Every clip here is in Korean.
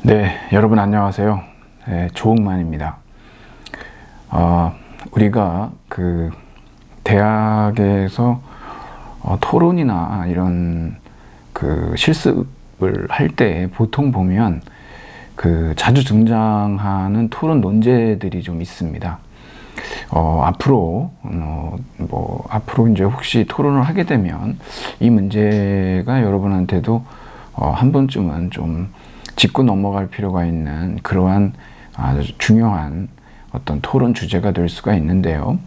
네, 여러분 안녕하세요. 네, 조응만입니다. 우리가 대학에서 토론이나 이런 실습을 할 때 보통 보면 자주 등장하는 토론 논제들이 좀 있습니다. 앞으로 이제 혹시 토론을 하게 되면 이 문제가 여러분한테도 한 번쯤은 좀 짚고 넘어갈 필요가 있는 그러한 아주 중요한 어떤 토론 주제가 될 수가 있는데요.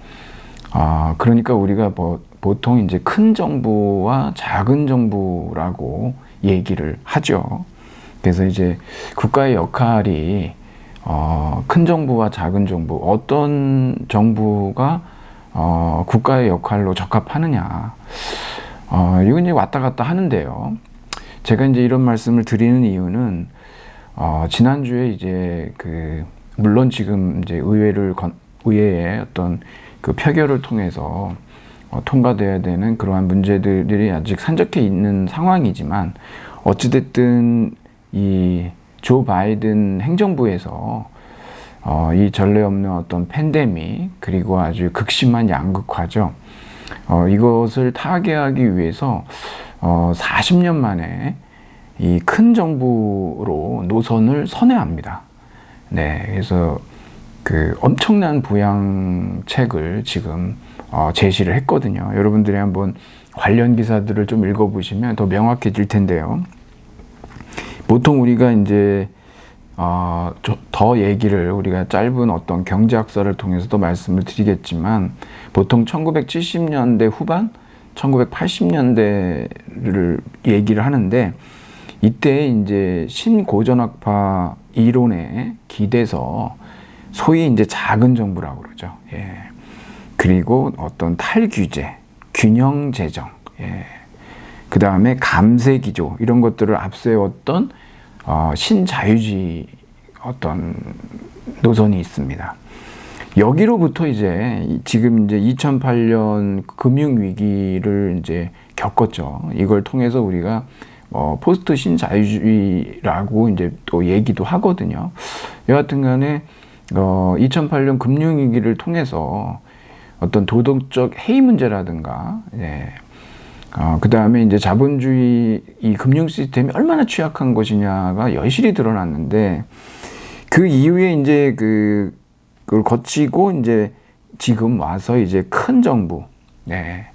그러니까 우리가 보통 이제 큰 정부와 작은 정부라고 얘기를 하죠. 그래서 이제 국가의 역할이 큰 정부와 작은 정부, 어떤 정부가 국가의 역할로 적합하느냐, 이건 이제 왔다 갔다 하는데요. 제가 이제 이런 말씀을 드리는 이유는 지난주에 이제 물론 지금 이제 의회의 어떤 표결을 통해서 통과돼야 되는 그러한 문제들이 아직 산적해 있는 상황이지만 어찌됐든 이 조 바이든 행정부에서 이 전례 없는 어떤 팬데믹 그리고 아주 극심한 양극화죠. 이것을 타개하기 위해서 40년 만에 이 큰 정부로 노선을 선회합니다. 네, 그래서 엄청난 부양책을 지금 제시를 했거든요. 여러분들이 한번 관련 기사들을 좀 읽어보시면 더 명확해질 텐데요. 보통 우리가 이제 더 얘기를 우리가 짧은 어떤 경제학서를 통해서도 말씀을 드리겠지만 보통 1970년대 후반, 1980년대를 얘기를 하는데 이때 이제 신고전학파 이론에 기대서 소위 이제 작은 정부라고 그러죠. 예. 그리고 어떤 탈규제, 균형 재정, 예. 그 다음에 감세 기조 이런 것들을 앞세웠던 신자유주의 어떤 노선이 있습니다. 여기로부터 이제 지금 이제 2008년 금융위기를 이제 겪었죠. 이걸 통해서 우리가 포스트 신자유주의라고 이제 또 얘기도 하거든요. 여하튼 간에 2008년 금융위기를 통해서 어떤 도덕적 해이 문제라든가, 예. 그 다음에 이제 자본주의 이 금융 시스템이 얼마나 취약한 것이냐가 여실히 드러났는데 그 이후에 이제 그걸 거치고 이제 지금 와서 이제 큰 정부, 예.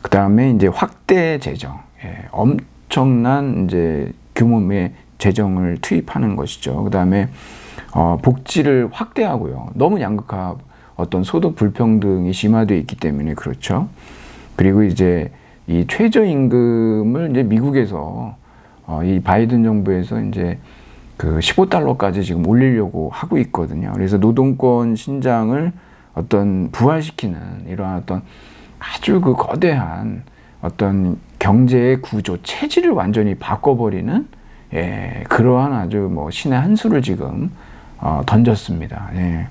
그 다음에 이제 확대 재정, 예. 엄청난 이제 규모의 재정을 투입하는 것이죠. 그 다음에 복지를 확대하고요. 너무 양극화, 어떤 소득 불평등이 심화되어 있기 때문에 그렇죠. 그리고 이제 이 최저임금을 이제 미국에서 이 바이든 정부에서 이제 15달러까지 지금 올리려고 하고 있거든요. 그래서 노동권 신장을 어떤 부활시키는 이러한 어떤 아주 거대한 어떤 경제의 구조, 체질을 완전히 바꿔버리는, 예, 그러한 아주 신의 한 수를 지금 던졌습니다. 예.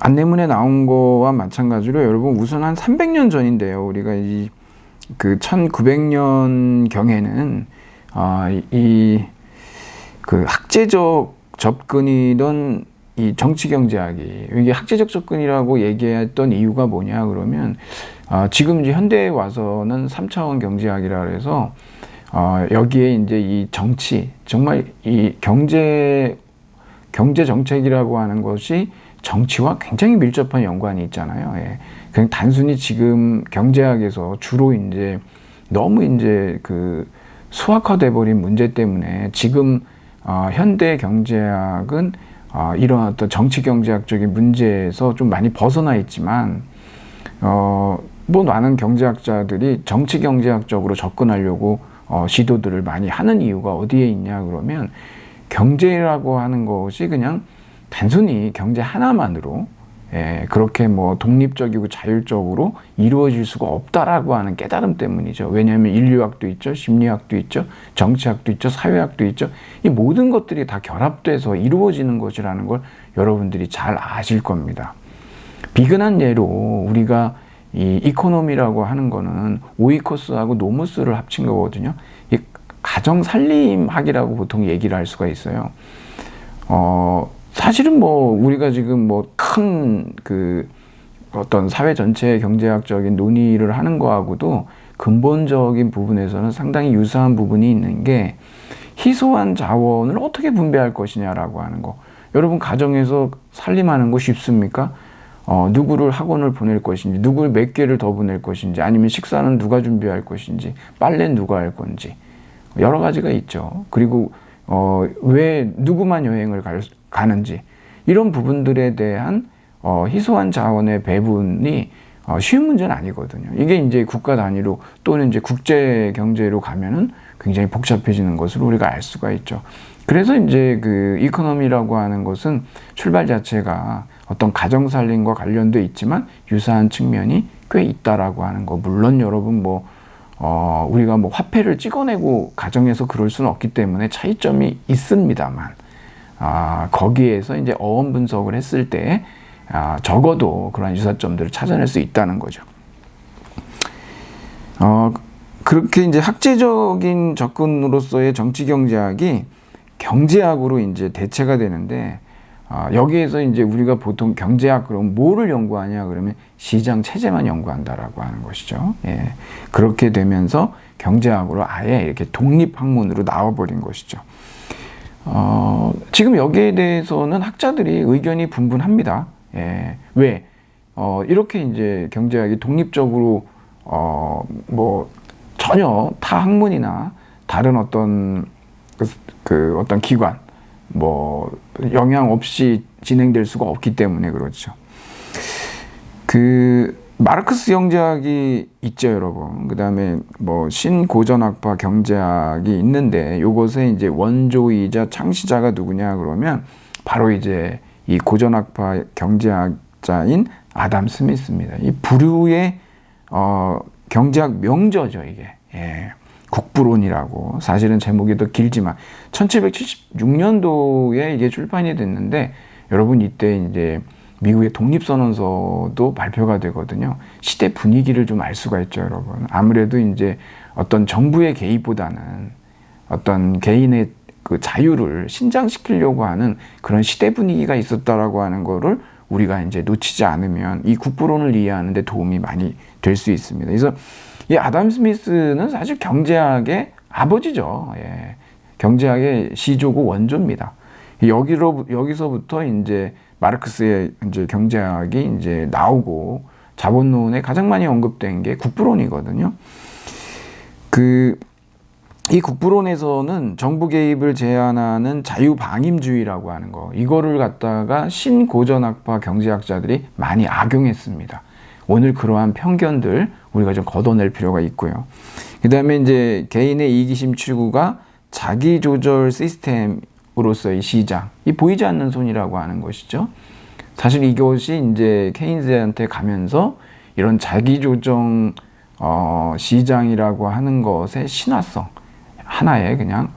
안내문에 나온 거와 마찬가지로 여러분 우선 한 300년 전인데요. 우리가 1900년 경에는 학제적 접근이던 이 정치경제학이 이게 학제적 접근이라고 얘기했던 이유가 뭐냐 그러면 지금 이제 현대에 와서는 3차원 경제학이라 그래서 여기에 이제 이 정치 정말 이 경제 정책이라고 하는 것이 정치와 굉장히 밀접한 연관이 있잖아요. 예. 그냥 단순히 지금 경제학에서 주로 이제 너무 이제 수학화돼 버린 문제 때문에 지금 현대 경제학은 이런 어떤 정치 경제학적인 문제에서 좀 많이 벗어나 있지만 많은 경제학자들이 정치 경제학적으로 접근하려고 시도들을 많이 하는 이유가 어디에 있냐 그러면 경제라고 하는 것이 그냥 단순히 경제 하나만으로, 예, 그렇게 독립적이고 자율적으로 이루어질 수가 없다라고 하는 깨달음 때문이죠. 왜냐하면 인류학도 있죠, 심리학도 있죠, 정치학도 있죠, 사회학도 있죠. 이 모든 것들이 다 결합돼서 이루어지는 것이라는 걸 여러분들이 잘 아실 겁니다. 비근한 예로 우리가 이 이코노미라고 하는 거는 오이코스하고 노무스를 합친 거거든요. 가정 살림학이라고 보통 얘기를 할 수가 있어요. 사실은 뭐 우리가 지금 뭐 큰 그 어떤 사회 전체의 경제학적인 논의를 하는 거하고도 근본적인 부분에서는 상당히 유사한 부분이 있는 게 희소한 자원을 어떻게 분배할 것이냐라고 하는 거. 여러분 가정에서 살림하는 거 쉽습니까? 누구를 학원을 보낼 것인지, 누구를 몇 개를 더 보낼 것인지, 아니면 식사는 누가 준비할 것인지, 빨래는 누가 할 건지 여러 가지가 있죠. 그리고 왜 누구만 여행을 가는지 이런 부분들에 대한 희소한 자원의 배분이 쉬운 문제는 아니거든요. 이게 이제 국가 단위로 또는 이제 국제 경제로 가면은 굉장히 복잡해지는 것을 우리가 알 수가 있죠. 그래서 이제 그 이코노미라고 하는 것은 출발 자체가 어떤 가정 살림과 관련돼 있지만 유사한 측면이 꽤 있다라고 하는 거. 물론 여러분 뭐 우리가 뭐 화폐를 찍어내고 가정에서 그럴 수는 없기 때문에 차이점이 있습니다만 거기에서 이제 어원 분석을 했을 때 적어도 그러한 유사점들을 찾아낼 수 있다는 거죠. 그렇게 이제 학제적인 접근으로서의 정치 경제학이 경제학으로 이제 대체가 되는데 여기에서 이제 우리가 보통 경제학 그럼 뭐를 연구하냐 그러면 시장 체제만 연구한다라고 하는 것이죠. 예. 그렇게 되면서 경제학으로 아예 이렇게 독립 학문으로 나와버린 것이죠. 지금 여기에 대해서는 학자들이 의견이 분분합니다. 예. 왜? 이렇게 이제 경제학이 독립적으로 뭐 전혀 타 학문이나 다른 어떤 어떤 기관 뭐 영향 없이 진행될 수가 없기 때문에 그렇죠. 마르크스 경제학이 있죠, 여러분. 그 다음에 뭐 신고전학파 경제학이 있는데 요것의 이제 원조이자 창시자가 누구냐 그러면 바로 이제 이 고전학파 경제학자인 아담 스미스입니다. 이 부류의 경제학 명저죠, 이게. 예. 국부론이라고. 사실은 제목이 더 길지만 1776년도에 이게 출판이 됐는데 여러분 이때 이제 미국의 독립선언서도 발표가 되거든요. 시대 분위기를 좀 알 수가 있죠, 여러분. 아무래도 이제 어떤 정부의 개입보다는 어떤 개인의 그 자유를 신장시키려고 하는 그런 시대 분위기가 있었다라고 하는 거를 우리가 이제 놓치지 않으면 이 국부론을 이해하는 데 도움이 많이 될 수 있습니다. 그래서 이 아담 스미스는 사실 경제학의 아버지죠. 예. 경제학의 시조고 원조입니다. 여기서부터 이제 마르크스의 이제 경제학이 이제 나오고 자본론에 가장 많이 언급된 게 국부론이거든요. 이 국부론에서는 정부 개입을 제한하는 자유방임주의라고 하는 거, 이거를 갖다가 신고전학파 경제학자들이 많이 악용했습니다. 오늘 그러한 편견들 우리가 좀 걷어낼 필요가 있고요. 그 다음에 이제 개인의 이기심 추구가 자기조절 시스템으로서의 시장, 이 보이지 않는 손이라고 하는 것이죠. 사실 이것이 이제 케인즈한테 가면서 이런 자기조정 시장이라고 하는 것의 신화성, 하나의 그냥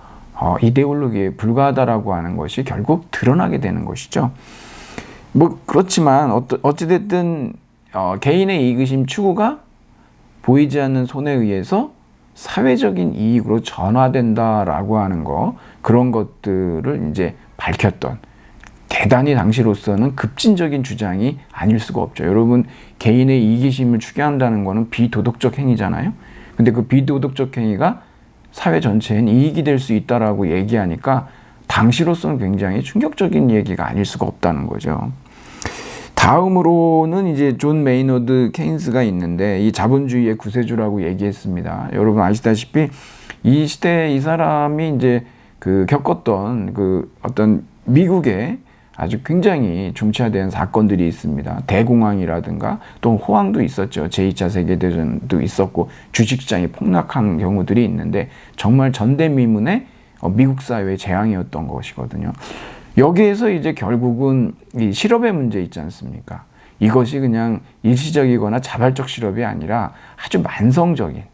이데올로기에 불과하다라고 하는 것이 결국 드러나게 되는 것이죠. 뭐 그렇지만 어찌됐든 개인의 이기심 추구가 보이지 않는 손에 의해서 사회적인 이익으로 전화된다라고 하는 거, 그런 것들을 이제 밝혔던 대단히 당시로서는 급진적인 주장이 아닐 수가 없죠. 여러분, 개인의 이기심을 추구한다는 거는 비도덕적 행위잖아요. 근데 그 비도덕적 행위가 사회 전체엔 이익이 될 수 있다라고 얘기하니까 당시로서는 굉장히 충격적인 얘기가 아닐 수가 없다는 거죠. 다음으로는 이제 존 메이너드 케인스가 있는데 이 자본주의의 구세주라고 얘기했습니다. 여러분 아시다시피 이 시대에 이 사람이 이제 겪었던 어떤 미국의 아주 굉장히 중차대한 사건들이 있습니다. 대공황이라든가 또 호황도 있었죠. 제2차 세계대전도 있었고 주식시장이 폭락한 경우들이 있는데 정말 전대미문의 미국 사회의 재앙이었던 것이거든요. 여기에서 이제 결국은 이 실업의 문제 있지 않습니까? 이것이 그냥 일시적이거나 자발적 실업이 아니라 아주 만성적인,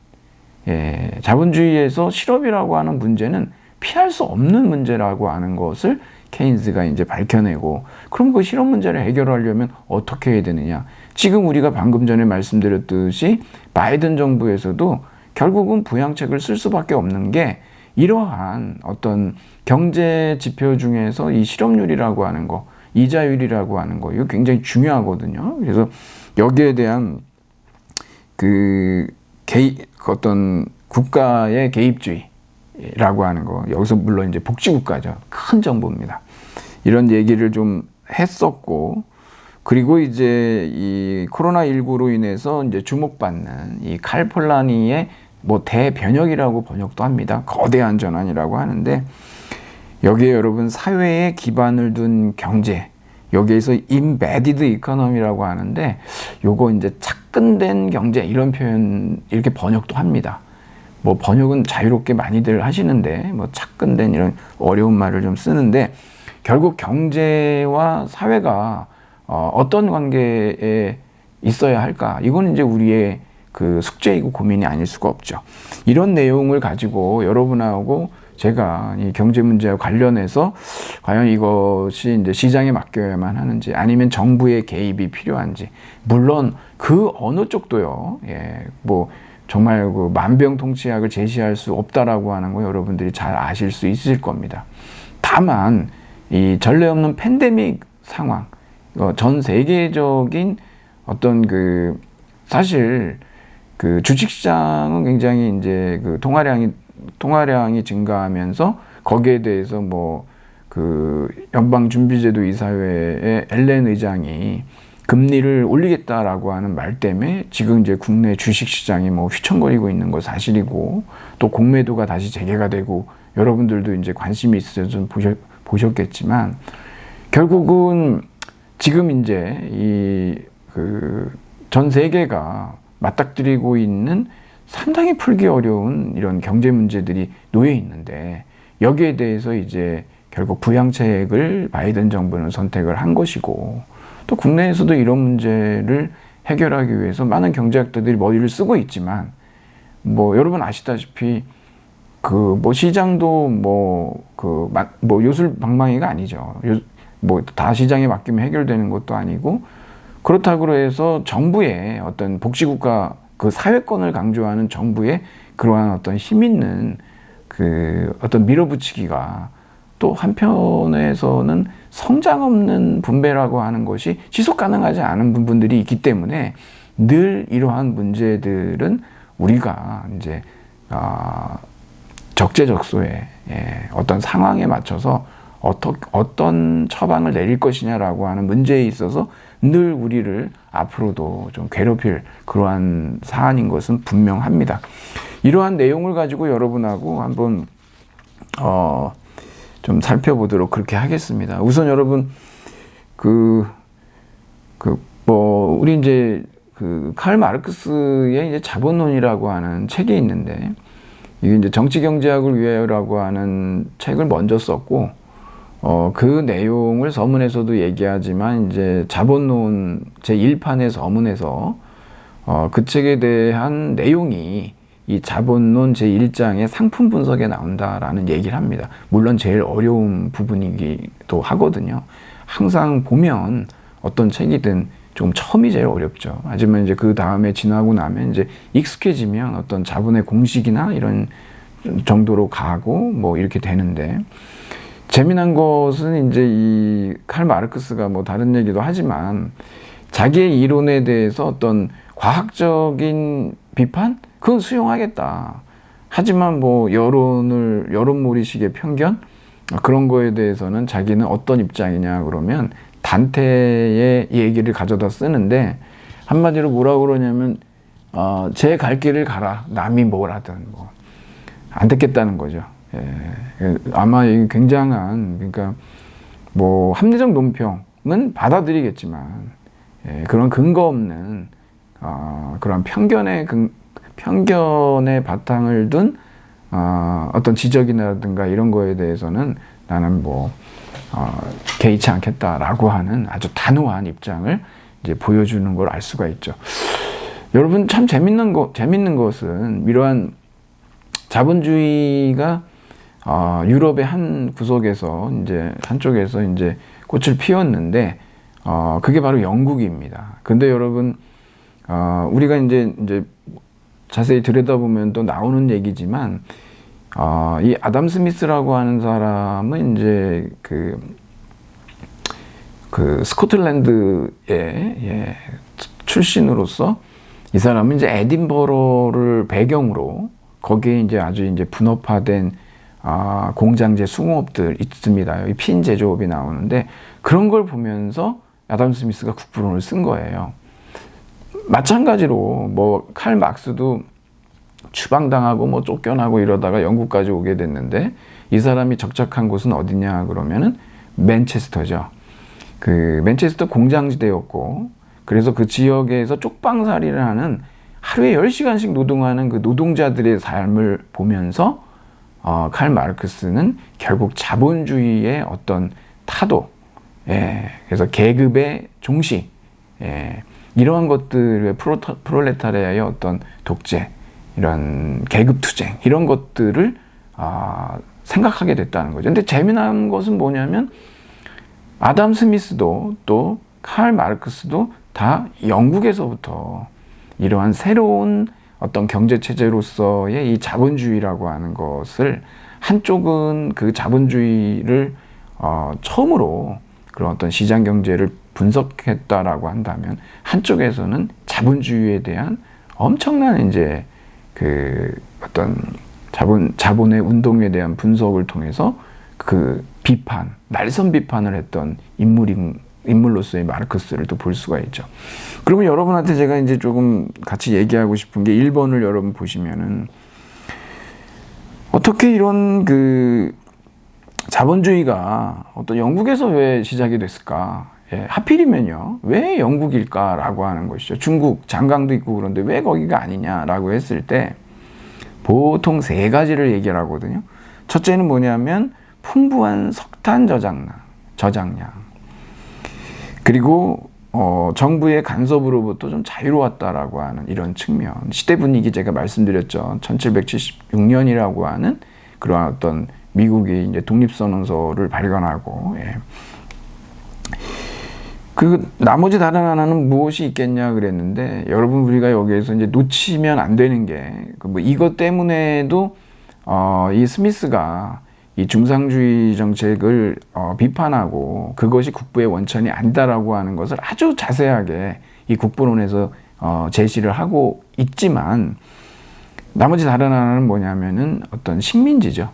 자본주의에서 실업이라고 하는 문제는 피할 수 없는 문제라고 하는 것을 케인즈가 이제 밝혀내고, 그럼 그 실업 문제를 해결하려면 어떻게 해야 되느냐? 지금 우리가 방금 전에 말씀드렸듯이 바이든 정부에서도 결국은 부양책을 쓸 수밖에 없는 게 이러한 어떤 경제 지표 중에서 이 실업률이라고 하는 거, 이자율이라고 하는 거, 이거 굉장히 중요하거든요. 그래서 여기에 대한 어떤 국가의 개입주의라고 하는 거, 여기서 물론 이제 복지국가죠. 큰 정보입니다. 이런 얘기를 좀 했었고, 그리고 이제 이 코로나19로 인해서 이제 주목받는 이 칼 폴라니의 뭐 대변혁이라고 번역도 합니다. 거대한 전환이라고 하는데, 여기에 여러분 사회에 기반을 둔 경제, 여기에서 embedded economy라고 하는데, 요거 이제 착근된 경제, 이런 표현, 이렇게 번역도 합니다. 뭐 번역은 자유롭게 많이들 하시는데, 뭐 착근된 이런 어려운 말을 좀 쓰는데, 결국 경제와 사회가 어떤 관계에 있어야 할까? 이거는 이제 우리의 그 숙제이고 고민이 아닐 수가 없죠. 이런 내용을 가지고 여러분하고 제가 이 경제 문제와 관련해서 과연 이것이 이제 시장에 맡겨야만 하는지, 아니면 정부의 개입이 필요한지, 물론 그 어느 쪽도요, 뭐 정말 그 만병통치약을 제시할 수 없다라고 하는 거 여러분들이 잘 아실 수 있을 겁니다. 다만 이 전례 없는 팬데믹 상황, 전 세계적인 어떤 사실 그 주식시장은 굉장히 이제 그 통화량이 증가하면서 거기에 대해서 뭐 연방준비제도 이사회의 앨런 의장이 금리를 올리겠다라고 하는 말 때문에 지금 이제 국내 주식시장이 뭐 휘청거리고 있는 거 사실이고, 또 공매도가 다시 재개가 되고, 여러분들도 이제 관심이 있어서 좀 보셨겠지만, 결국은 지금 이제 전 세계가 맞닥뜨리고 있는 상당히 풀기 어려운 이런 경제 문제들이 놓여 있는데, 여기에 대해서 이제 결국 부양책을 바이든 정부는 선택을 한 것이고, 또 국내에서도 이런 문제를 해결하기 위해서 많은 경제학자들이 머리를 쓰고 있지만, 뭐 여러분 아시다시피 뭐 시장도 요술방망이가 아니죠. 뭐 다 시장에 맡기면 해결되는 것도 아니고, 그렇다고 해서 정부의 어떤 복지국가, 그 사회권을 강조하는 정부의 그러한 어떤 힘 있는 어떤 밀어붙이기가 또 한편에서는 성장 없는 분배라고 하는 것이 지속 가능하지 않은 부분들이 있기 때문에, 늘 이러한 문제들은 우리가 이제 적재적소에 어떤 상황에 맞춰서 어떤 처방을 내릴 것이냐라고 하는 문제에 있어서 늘 우리를 앞으로도 좀 괴롭힐 그러한 사안인 것은 분명합니다. 이러한 내용을 가지고 여러분하고 한번 좀 살펴보도록 그렇게 하겠습니다. 우선 여러분 우리 이제 칼 마르크스의 이제 자본론이라고 하는 책이 있는데, 이게 이제 정치경제학을 위하여라고 하는 책을 먼저 썼고, 그 내용을 서문에서도 얘기하지만, 이제 자본론 제1판의 서문에서 그 책에 대한 내용이 이 자본론 제1장의 상품 분석에 나온다라는 얘기를 합니다. 물론 제일 어려운 부분이기도 하거든요. 항상 보면 어떤 책이든 좀 처음이 제일 어렵죠. 하지만 이제 그 다음에 지나고 나면 이제 익숙해지면 어떤 자본의 공식이나 이런 정도로 가고 뭐 이렇게 되는데, 재미난 것은 이제 이 칼 마르크스가 뭐 다른 얘기도 하지만 자기의 이론에 대해서 어떤 과학적인 비판? 그건 수용하겠다. 하지만 뭐 여론몰이식의 편견? 그런 거에 대해서는 자기는 어떤 입장이냐 그러면 단테의 얘기를 가져다 쓰는데, 한마디로 뭐라고 그러냐면 제 갈 길을 가라. 남이 뭘 하든 뭐 안 듣겠다는 거죠. 아마 굉장한, 그러니까 뭐 합리적 논평은 받아들이겠지만, 그런 근거 없는 그런 편견의 바탕을 둔 어떤 지적이라든가 이런 거에 대해서는 나는 뭐 개의치 않겠다라고 하는 아주 단호한 입장을 이제 보여주는 걸 알 수가 있죠. 여러분 참 재밌는 것은 이러한 자본주의가 유럽의 한 구석에서 이제 한쪽에서 이제 꽃을 피웠는데, 그게 바로 영국입니다. 근데 여러분 우리가 이제 자세히 들여다보면 또 나오는 얘기지만, 이 아담 스미스라고 하는 사람은 이제 그 스코틀랜드의 출신으로서 이 사람은 이제 에딘버러를 배경으로 거기에 이제 아주 이제 분업화된 공장제 수공업들 있습니다. 이 핀 제조업이 나오는데 그런 걸 보면서 아담 스미스가 국부론을 쓴 거예요. 마찬가지로 뭐 칼 막스도 추방당하고 뭐 쫓겨나고 이러다가 영국까지 오게 됐는데 이 사람이 적적한 곳은 어디냐 그러면은 맨체스터죠. 그 맨체스터 공장지대였고 그래서 그 지역에서 쪽방살이를 하는 하루에 10시간씩 노동하는 그 노동자들의 삶을 보면서 칼 마르크스는 결국 자본주의의 어떤 타도, 그래서 계급의 종식, 이러한 것들의 프롤레타리아의 어떤 독재, 이런 계급 투쟁, 이런 것들을 생각하게 됐다는 거죠. 근데 재미난 것은 뭐냐면 아담 스미스도 또 칼 마르크스도 다 영국에서부터 이러한 새로운 어떤 경제체제로서의 이 자본주의라고 하는 것을 한쪽은 그 자본주의를 처음으로 그런 어떤 시장경제를 분석했다라고 한다면 한쪽에서는 자본주의에 대한 엄청난 이제 그 어떤 자본의 운동에 대한 분석을 통해서 그 비판, 날선 비판을 했던 인물로서의 마르크스를 또 볼 수가 있죠. 그러면 여러분한테 제가 이제 조금 같이 얘기하고 싶은 게 1번을 여러분 보시면은 어떻게 이런 그 자본주의가 어떤 영국에서 왜 시작이 됐을까? 하필이면요. 왜 영국일까라고 하는 것이죠. 중국, 장강도 있고 그런데 왜 거기가 아니냐라고 했을 때 보통 3가지를 얘기를 하거든요. 첫째는 뭐냐면 풍부한 석탄 저장량. 그리고 정부의 간섭으로부터 좀 자유로웠다라고 하는 이런 측면. 시대 분위기 제가 말씀드렸죠. 1776년이라고 하는 그러한 어떤 미국이 이제 독립선언서를 발견하고, 그 나머지 다른 하나는 무엇이 있겠냐 그랬는데 여러분 우리가 여기에서 이제 놓치면 안 되는 게 뭐 이것 때문에도 이 스미스가 이 중상주의 정책을 비판하고 그것이 국부의 원천이 아니다라고 하는 것을 아주 자세하게 이 국부론에서 제시를 하고 있지만 나머지 다른 하나는 뭐냐면은 어떤 식민지죠.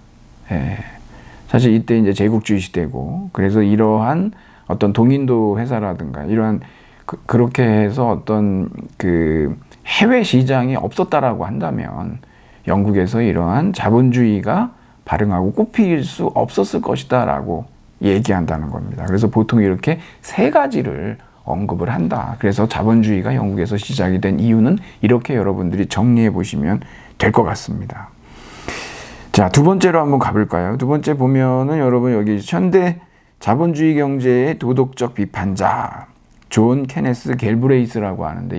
사실 이때 이제 제국주의 시대고 그래서 이러한 어떤 동인도 회사라든가 이러한 그렇게 해서 어떤 그 해외 시장이 없었다라고 한다면 영국에서 이러한 자본주의가 발흥하고 꽃필 수 없었을 것이다라고 얘기한다는 겁니다. 그래서 보통 이렇게 3가지를 언급을 한다. 그래서 자본주의가 영국에서 시작이 된 이유는 이렇게 여러분들이 정리해 보시면 될 것 같습니다. 자, 2번째로 한번 가볼까요? 2번째 보면은 여러분 여기 현대 자본주의 경제의 도덕적 비판자 존 케네스 갤브레이스라고 하는데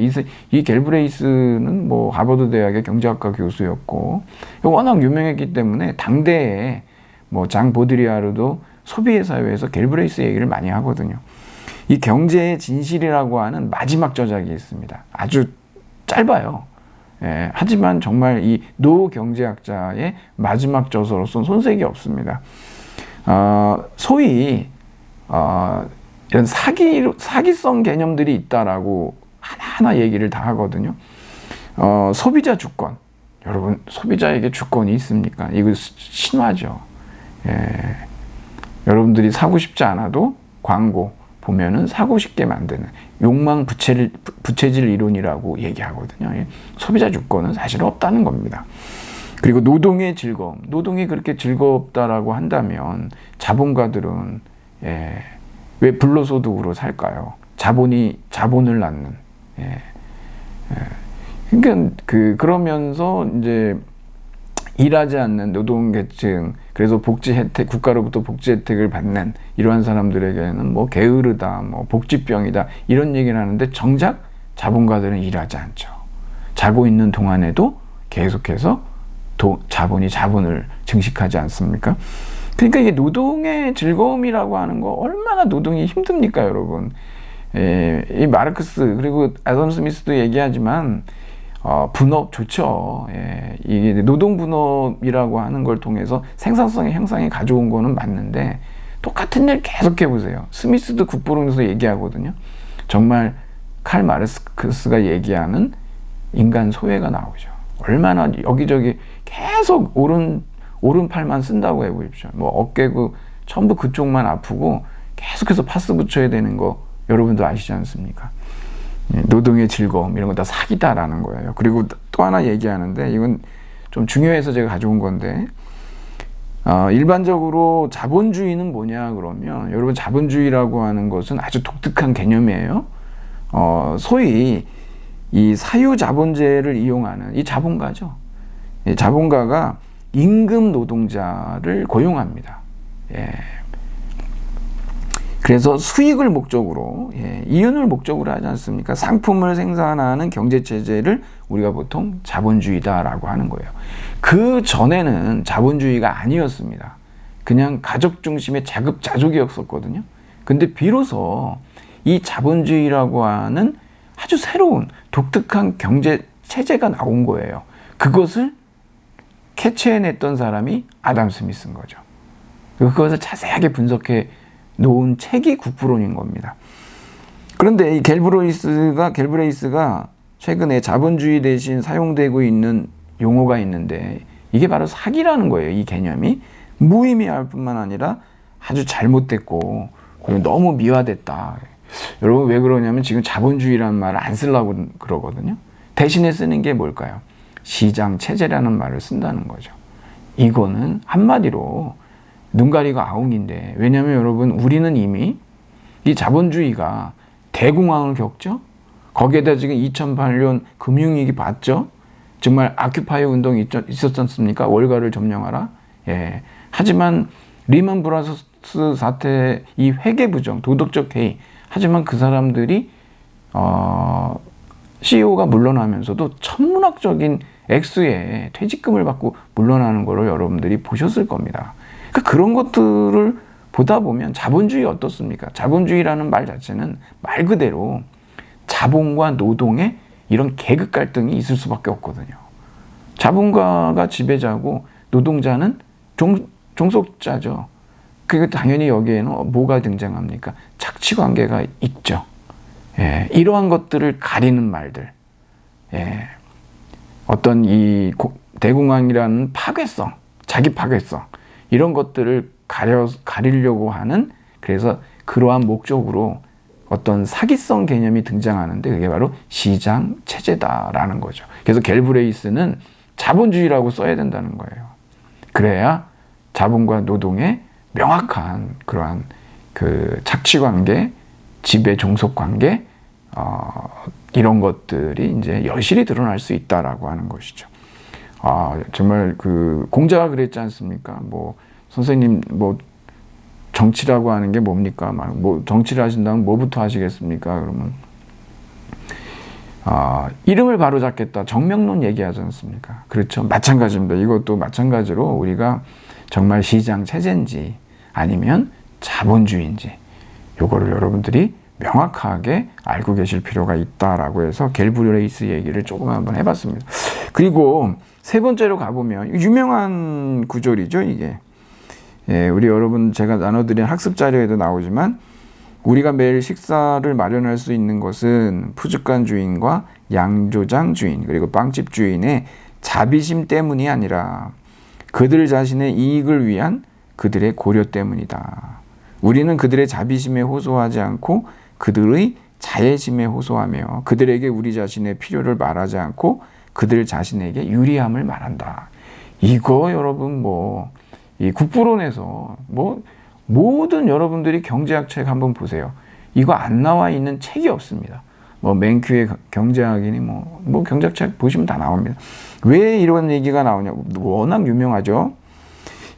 이 갤브레이스는 뭐 하버드 대학의 경제학과 교수였고 워낙 유명했기 때문에 당대에 뭐 장 보드리아르도 소비의 사회에서 갤브레이스 얘기를 많이 하거든요. 이 경제의 진실이라고 하는 마지막 저작이 있습니다. 아주 짧아요. 하지만 정말 이 노 경제학자의 마지막 저서로서는 손색이 없습니다. 소위 이런 사기성 개념들이 있다라고 하나하나 얘기를 다 하거든요. 소비자 주권. 여러분, 소비자에게 주권이 있습니까? 이거 신화죠. 여러분들이 사고 싶지 않아도 광고 보면은 사고 싶게 만드는 욕망 부채질 이론이라고 얘기하거든요. 소비자 주권은 사실 없다는 겁니다. 그리고 노동의 즐거움. 노동이 그렇게 즐겁다라고 한다면 자본가들은 왜 불로소득으로 살까요? 자본을 낳는. 그러니까 그러면서 이제 일하지 않는 노동계층, 그래서 복지 혜택, 국가로부터 복지 혜택을 받는 이러한 사람들에게는 뭐 게으르다, 뭐 복지병이다 이런 얘기를 하는데 정작 자본가들은 일하지 않죠. 자고 있는 동안에도 계속해서 자본이 자본을 증식하지 않습니까? 그러니까 이게 노동의 즐거움이라고 하는 거 얼마나 노동이 힘듭니까, 여러분? 이 마르크스 그리고 아담 스미스도 얘기하지만 분업 좋죠. 예, 이게 노동 분업이라고 하는 걸 통해서 생산성의 향상에 가져온 거는 맞는데 똑같은 일 계속 해보세요. 스미스도 국부론에서 얘기하거든요. 정말 칼 마르크스가 얘기하는 인간 소외가 나오죠. 얼마나 여기저기 계속 오른팔만 쓴다고 해보십시오. 뭐 어깨고 전부 그쪽만 아프고 계속해서 파스 붙여야 되는 거 여러분도 아시지 않습니까? 노동의 즐거움 이런 거 다 사기다라는 거예요. 그리고 또 하나 얘기하는데 이건 좀 중요해서 제가 가져온 건데 일반적으로 자본주의는 뭐냐 그러면 여러분 자본주의라고 하는 것은 아주 독특한 개념이에요. 소위 이 사유자본제를 이용하는 이 자본가죠. 이 자본가가 임금 노동자를 고용합니다. 예. 그래서 수익을 목적으로, 이윤을 목적으로 하지 않습니까? 상품을 생산하는 경제체제를 우리가 보통 자본주의다라고 하는 거예요. 그 전에는 자본주의가 아니었습니다. 그냥 가족 중심의 자급자족이었었거든요. 근데 비로소 이 자본주의라고 하는 아주 새로운 독특한 경제체제가 나온 거예요. 그것을 캐치해냈던 사람이 아담 스미스인 거죠. 그것을 자세하게 분석해 놓은 책이 국부론인 겁니다. 그런데 이 갤브레이스가 최근에 자본주의 대신 사용되고 있는 용어가 있는데 이게 바로 사기라는 거예요. 이 개념이 무의미할 뿐만 아니라 아주 잘못됐고 그리고 너무 미화됐다. 여러분 왜 그러냐면 지금 자본주의라는 말을 안 쓰려고 그러거든요. 대신에 쓰는 게 뭘까요? 시장체제라는 말을 쓴다는 거죠. 이거는 한마디로 눈가리가 아웅인데 왜냐하면 여러분 우리는 이미 이 자본주의가 대공황을 겪죠. 거기에다 지금 2008년 금융위기 봤죠. 정말 아큐파이 운동이 있었지 않습니까? 월가를 점령하라. 예. 하지만 리먼 브라더스 사태 이 회계 부정, 도덕적 해이. 하지만 그 사람들이 CEO가 물러나면서도 천문학적인 액수의 퇴직금을 받고 물러나는 거를 여러분들이 보셨을 겁니다. 그러니까 그런 것들을 보다 보면 자본주의 어떻습니까? 자본주의라는 말 자체는 말 그대로 자본과 노동의 이런 계급 갈등이 있을 수밖에 없거든요. 자본가가 지배자고 노동자는 종속자죠. 그리고 당연히 여기에는 뭐가 등장합니까? 착취관계가 있죠. 예, 이러한 것들을 가리는 말들. 예, 어떤 이 대공황이라는 파괴성, 자기 파괴성 이런 것들을 가리려고 하는 그래서 그러한 목적으로 어떤 사기성 개념이 등장하는데 그게 바로 시장 체제다라는 거죠. 그래서 갤브레이스는 자본주의라고 써야 된다는 거예요. 그래야 자본과 노동의 명확한 그러한 그 착취관계, 지배 종속관계 이런 것들이 이제 여실히 드러날 수 있다라고 하는 것이죠. 정말 그 공자가 그랬지 않습니까? 뭐 선생님 뭐 정치라고 하는 게 뭡니까? 뭐 정치를 하신다면 뭐부터 하시겠습니까? 그러면 이름을 바로잡겠다. 정명론 얘기하지 않습니까? 그렇죠. 마찬가지입니다. 이것도 마찬가지로 우리가 정말 시장 체제인지 아니면 자본주의인지 요거를 여러분들이 명확하게 알고 계실 필요가 있다라고 해서 갤브레이스 얘기를 조금 한번 해봤습니다. 그리고 세 번째로 가보면 유명한 구절이죠, 이게. 예, 우리 여러분 제가 나눠드린 학습 자료에도 나오지만 우리가 매일 식사를 마련할 수 있는 것은 푸주간 주인과 양조장 주인 그리고 빵집 주인의 자비심 때문이 아니라 그들 자신의 이익을 위한 그들의 고려 때문이다. 우리는 그들의 자비심에 호소하지 않고 그들의 자애심에 호소하며 그들에게 우리 자신의 필요를 말하지 않고 그들 자신에게 유리함을 말한다. 이거 여러분 이 국부론에서 모든 여러분들이 경제학 책 한번 보세요. 이거 안 나와 있는 책이 없습니다. 맨큐의 경제학이니 경제학 책 보시면 다 나옵니다. 왜 이런 얘기가 나오냐? 워낙 유명하죠.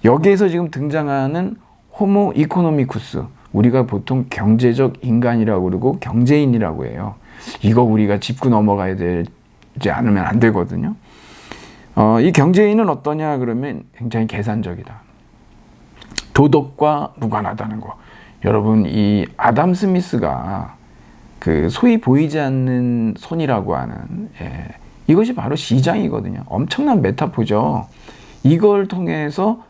여기에서 지금 등장하는 호모 이코노미쿠스, 우리가 보통 경제적 인간이라고 그러고 경제인이라고 해요. 이거 우리가 짚고 넘어가야 되지 않으면 안 되거든요. 이 경제인은 어떠냐 그러면 굉장히 계산적이다. 도덕과 무관하다는 거. 여러분 이 아담 스미스가 그 소위 보이지 않는 손이라고 하는 이것이 바로 시장이거든요. 엄청난 메타포죠. 이걸 통해서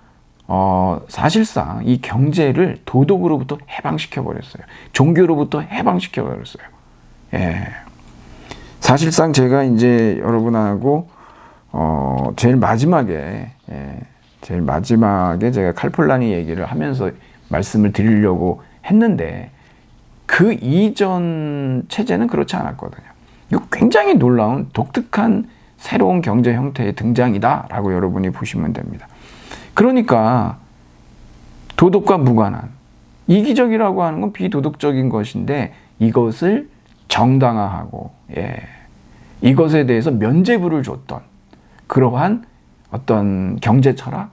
사실상 이 경제를 도덕으로부터 해방시켜 버렸어요. 종교로부터 해방시켜 버렸어요. 예. 사실상 제가 이제 여러분하고 제일 마지막에 제가 칼폴라니 얘기를 하면서 말씀을 드리려고 했는데 그 이전 체제는 그렇지 않았거든요. 이거 굉장히 놀라운 독특한 새로운 경제 형태의 등장이다라고 여러분이 보시면 됩니다. 그러니까 도덕과 무관한 이기적이라고 하는 건 비도덕적인 것인데 이것을 정당화하고 이것에 대해서 면죄부를 줬던 그러한 어떤 경제 철학,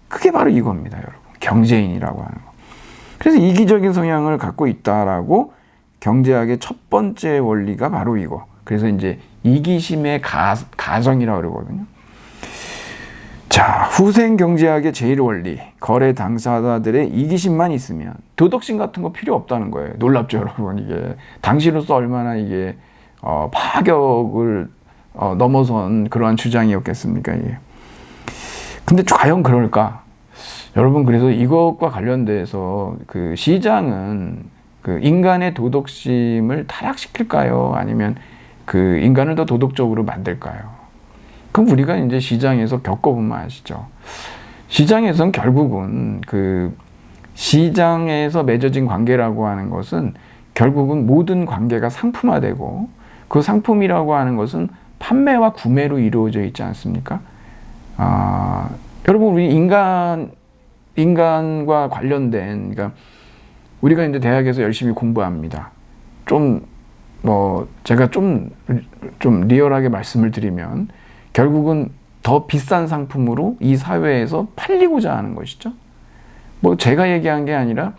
그게 바로 이겁니다, 여러분. 경제인이라고 하는 거. 그래서 이기적인 성향을 갖고 있다라고 경제학의 첫 번째 원리가 바로 이거. 그래서 이제 이기심의 가정이라고 그러거든요. 자, 후생 경제학의 제일 원리, 거래 당사자들의 이기심만 있으면 도덕심 같은 거 필요 없다는 거예요. 놀랍죠, 여러분. 이게 당시로서 얼마나 이게 파격을 넘어선 그러한 주장이었겠습니까, 이게. 근데 과연 그럴까? 여러분, 그래서 이것과 관련돼서 그 시장은 그 인간의 도덕심을 타락시킬까요? 아니면 그 인간을 더 도덕적으로 만들까요? 그럼 우리가 이제 시장에서 겪어보면 아시죠. 시장에서는 결국은 그 시장에서 맺어진 관계라고 하는 것은 결국은 모든 관계가 상품화되고 그 상품이라고 하는 것은 판매와 구매로 이루어져 있지 않습니까? 여러분, 우리 인간과 관련된, 그러니까 우리가 이제 대학에서 열심히 공부합니다. 제가 좀 리얼하게 말씀을 드리면 결국은 더 비싼 상품으로 이 사회에서 팔리고자 하는 것이죠. 제가 얘기한 게 아니라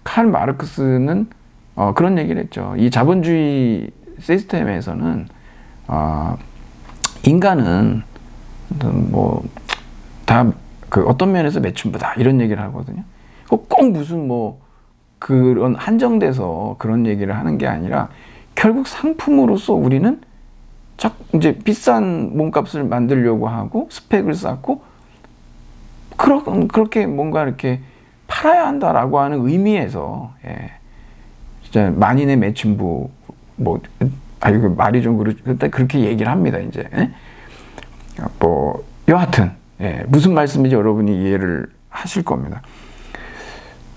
칼 마르크스는 그런 얘기를 했죠. 이 자본주의 시스템에서는 인간은 다 그 어떤 면에서 매춘부다 이런 얘기를 하거든요. 꼭 무슨 그런 한정돼서 그런 얘기를 하는 게 아니라 결국 상품으로서 우리는 이제 비싼 몸값을 만들려고 하고 스펙을 쌓고 그렇게 뭔가 이렇게 팔아야 한다라고 하는 의미에서 진짜 만인의 매춘부 이거 말이 좀 그렇게 얘기를 합니다, 이제. 여하튼 무슨 말씀인지 여러분이 이해를 하실 겁니다.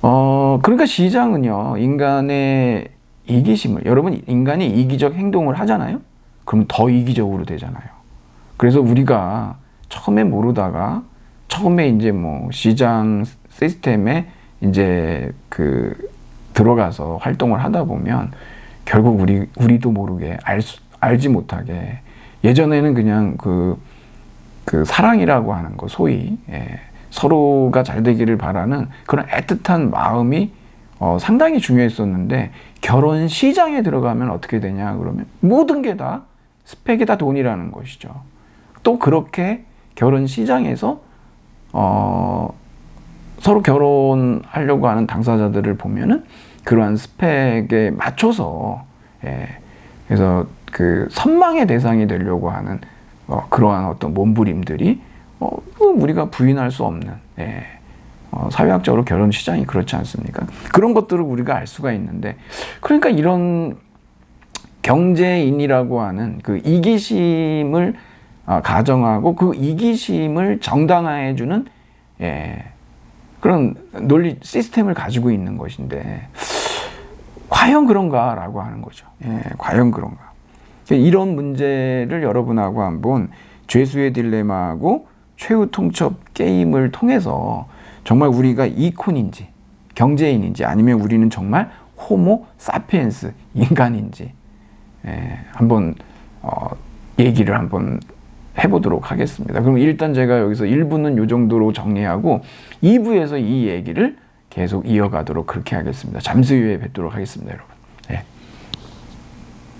그러니까 시장은요, 인간의 이기심을, 여러분, 인간이 이기적 행동을 하잖아요? 그럼 더 이기적으로 되잖아요. 그래서 우리가 처음에 모르다가 처음에 이제 시장 시스템에 이제 들어가서 활동을 하다 보면 결국 우리도 모르게 알지 못하게 예전에는 그냥 그 사랑이라고 하는 거, 소위 서로가 잘 되기를 바라는 그런 애틋한 마음이 상당히 중요했었는데 결혼 시장에 들어가면 어떻게 되냐 그러면 모든 게 다 스펙이 다 돈이라는 것이죠. 또 그렇게 결혼 시장에서 서로 결혼하려고 하는 당사자들을 보면은 그러한 스펙에 맞춰서 그래서 그 선망의 대상이 되려고 하는 그러한 어떤 몸부림들이 우리가 부인할 수 없는 사회학적으로 결혼 시장이 그렇지 않습니까? 그런 것들을 우리가 알 수가 있는데, 그러니까 이런 경제인이라고 하는 그 이기심을 가정하고 그 이기심을 정당화해주는 그런 논리 시스템을 가지고 있는 것인데 과연 그런가라고 하는 거죠. 과연 그런가? 이런 문제를 여러분하고 한번 죄수의 딜레마하고 최후 통첩 게임을 통해서 정말 우리가 이콘인지 경제인인지 아니면 우리는 정말 호모 사피엔스 인간인지 한번 얘기를 한번 해보도록 하겠습니다. 그럼 일단 제가 여기서 1부는 이 정도로 정리하고 2부에서 이 얘기를 계속 이어가도록 그렇게 하겠습니다. 잠시 후에 뵙도록 하겠습니다, 여러분.